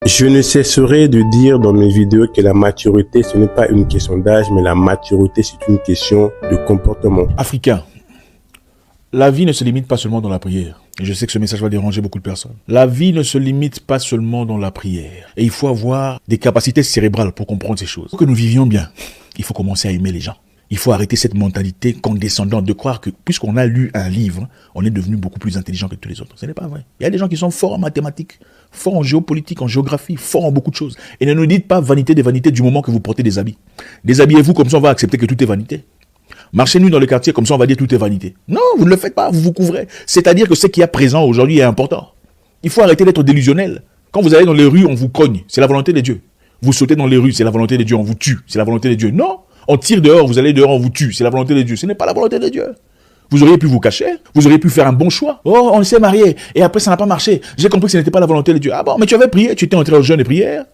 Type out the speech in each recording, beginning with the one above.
Je ne cesserai de dire dans mes vidéos que la maturité, ce n'est pas une question d'âge, mais la maturité, c'est une question de comportement. Africain, la vie ne se limite pas seulement dans la prière. Et je sais que ce message va déranger beaucoup de personnes. La vie ne se limite pas seulement dans la prière. Et il faut avoir des capacités cérébrales pour comprendre ces choses. Pour que nous vivions bien, il faut commencer à aimer les gens. Il faut arrêter cette mentalité condescendante de croire que puisqu'on a lu un livre, on est devenu beaucoup plus intelligent que tous les autres. Ce n'est pas vrai. Il y a des gens qui sont forts en mathématiques, forts en géopolitique, en géographie, forts en beaucoup de choses. Et ne nous dites pas vanité des vanités du moment que vous portez des habits. Déshabillez-vous comme ça on va accepter que tout est vanité. Marchez nu dans le quartier comme ça on va dire tout est vanité. Non, vous ne le faites pas, vous vous couvrez. C'est-à-dire que ce qui est présent aujourd'hui est important. Il faut arrêter d'être délusionnel. Quand vous allez dans les rues, on vous cogne, c'est la volonté de Dieu. Vous sautez dans les rues, c'est la volonté de Dieu, on vous tue, c'est la volonté de Dieu. Non, on tire dehors, vous allez dehors, on vous tue, c'est la volonté de Dieu. Ce n'est pas la volonté de Dieu. Vous auriez pu vous cacher, vous auriez pu faire un bon choix. Oh, on s'est marié, et après ça n'a pas marché. J'ai compris que ce n'était pas la volonté de Dieu. Ah bon, mais tu avais prié, tu étais entré au jeûne et prière.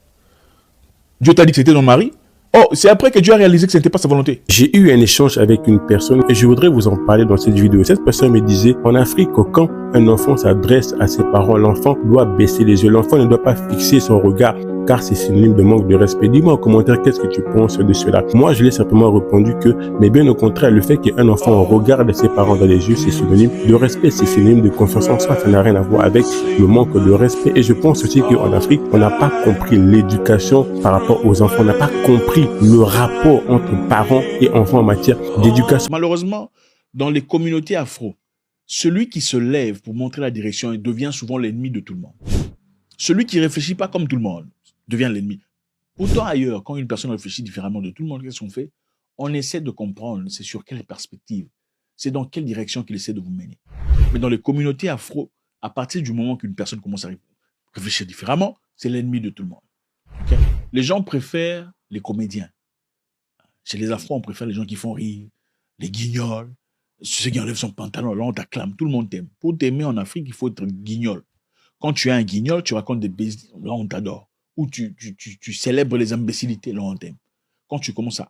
Dieu t'a dit que c'était ton mari. Oh, c'est après que Dieu a réalisé que ce n'était pas sa volonté. J'ai eu un échange avec une personne et je voudrais vous en parler dans cette vidéo. Cette personne me disait, en Afrique, quand un enfant s'adresse à ses parents, l'enfant doit baisser les yeux. L'enfant ne doit pas fixer son regard car c'est synonyme de manque de respect. Dis-moi en commentaire qu'est-ce que tu penses de cela. Moi, je lui ai simplement répondu que, mais bien au contraire, le fait qu'un enfant regarde ses parents dans les yeux, c'est synonyme de respect, c'est synonyme de confiance en soi. Ça n'a rien à voir avec le manque de respect. Et je pense aussi qu'en Afrique, on n'a pas compris l'éducation par rapport aux enfants. On n'a pas compris le rapport entre parents et enfants en matière d'éducation. Malheureusement, dans les communautés afro, celui qui se lève pour montrer la direction devient souvent l'ennemi de tout le monde. Celui qui ne réfléchit pas comme tout le monde devient l'ennemi. Autant ailleurs, quand une personne réfléchit différemment de tout le monde, qu'est-ce qu'on fait? On essaie de comprendre c'est sur quelle perspective, c'est dans quelle direction qu'il essaie de vous mener. Mais dans les communautés afro, à partir du moment qu'une personne commence à réfléchir différemment, c'est l'ennemi de tout le monde. Okay? Les gens préfèrent les comédiens. Chez les afros, on préfère les gens qui font rire, les guignols, ceux qui enlèvent son pantalon, là on t'acclame, tout le monde t'aime. Pour t'aimer en Afrique, il faut être guignol. Quand tu es un guignol, tu racontes des bêtises, là on t'adore. Ou tu célèbres les imbécilités, là on t'aime. Quand tu commences à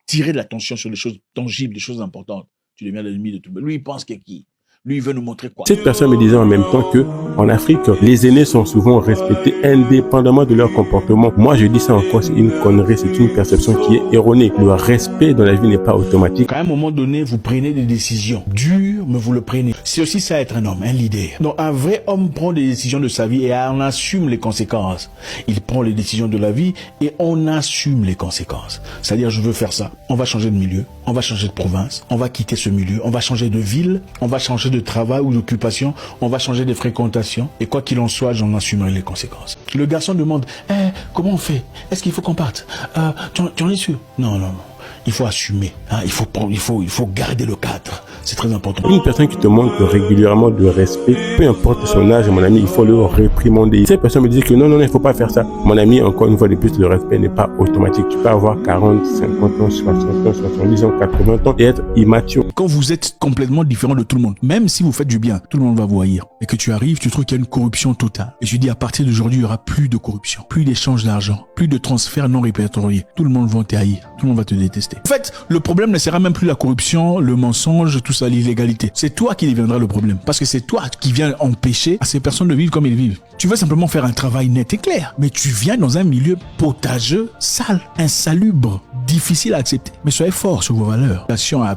tirer de l'attention sur les choses tangibles, les choses importantes, tu deviens l'ennemi de tout le monde. Lui, il pense qu'il y a qui? Lui, il veut nous montrer quoi? Cette personne me disait en même temps que en Afrique, les aînés sont souvent respectés indépendamment de leur comportement. Moi, je dis ça encore, c'est une connerie, c'est une perception qui est erronée. Le respect dans la vie n'est pas automatique. À un moment donné, vous prenez des décisions dures, mais vous le prenez. C'est aussi ça être un homme, un leader. Donc, un vrai homme prend des décisions de sa vie et on assume les conséquences. Il prend les décisions de la vie et on assume les conséquences. C'est-à-dire, je veux faire ça. On va changer de milieu, on va changer de province, on va quitter ce milieu, on va changer de ville, on va changer de travail ou d'occupation, on va changer de fréquentation et quoi qu'il en soit, j'en assumerai les conséquences. Le garçon demande, comment on fait? Est-ce qu'il faut qu'on parte? Tu en es sûr? Non. Il faut assumer, hein? il faut garder le cadre. C'est très important. Une personne qui te manque régulièrement de respect, peu importe son âge, mon ami, il faut le réprimander. Cette personne me dit que non, il ne faut pas faire ça. Mon ami, encore une fois de plus, le respect n'est pas automatique. Tu peux avoir 40, 50 ans, 60 ans, 70 ans, 80 ans et être immature. Quand vous êtes complètement différent de tout le monde, même si vous faites du bien, tout le monde va vous haïr. Et que tu arrives, tu trouves qu'il y a une corruption totale. Et je dis, à partir d'aujourd'hui, il n'y aura plus de corruption, plus d'échange d'argent, plus de transferts non répertoriés. Tout le monde va te haïr, tout le monde va te détester. En fait, le problème ne sera même plus la corruption, le mensonge, tout ça, l'illégalité. C'est toi qui deviendras le problème. Parce que c'est toi qui viens empêcher à ces personnes de vivre comme ils vivent. Tu veux simplement faire un travail net et clair. Mais tu viens dans un milieu potageux, sale, insalubre, difficile à accepter. Mais soyez fort sur vos valeurs.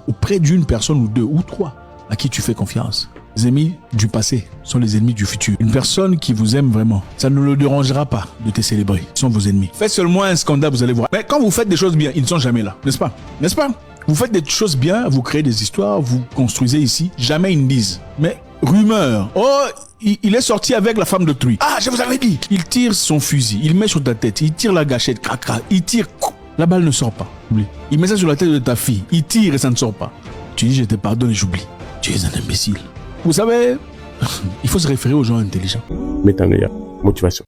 Auprès d'une personne ou deux ou trois à qui tu fais confiance. Les ennemis du passé sont les ennemis du futur. Une personne qui vous aime vraiment, ça ne le dérangera pas de te célébrer. Ils sont vos ennemis. Faites seulement un scandale, vous allez voir. Mais quand vous faites des choses bien, ils ne sont jamais là. N'est-ce pas? N'est-ce pas? Vous faites des choses bien, vous créez des histoires, vous construisez ici. Jamais ils ne disent. Mais rumeur. Oh, il est sorti avec la femme d'autrui. Ah, je vous avais dit. Il tire son fusil, il met sur ta tête, il tire la gâchette, crac, crac, il tire. La balle ne sort pas. Oublie. Il met ça sur la tête de ta fille, il tire et ça ne sort pas. Tu dis, je te pardonne et j'oublie. Tu es un imbécile. Vous savez, il faut se référer aux gens intelligents. Métanoïa, motivation.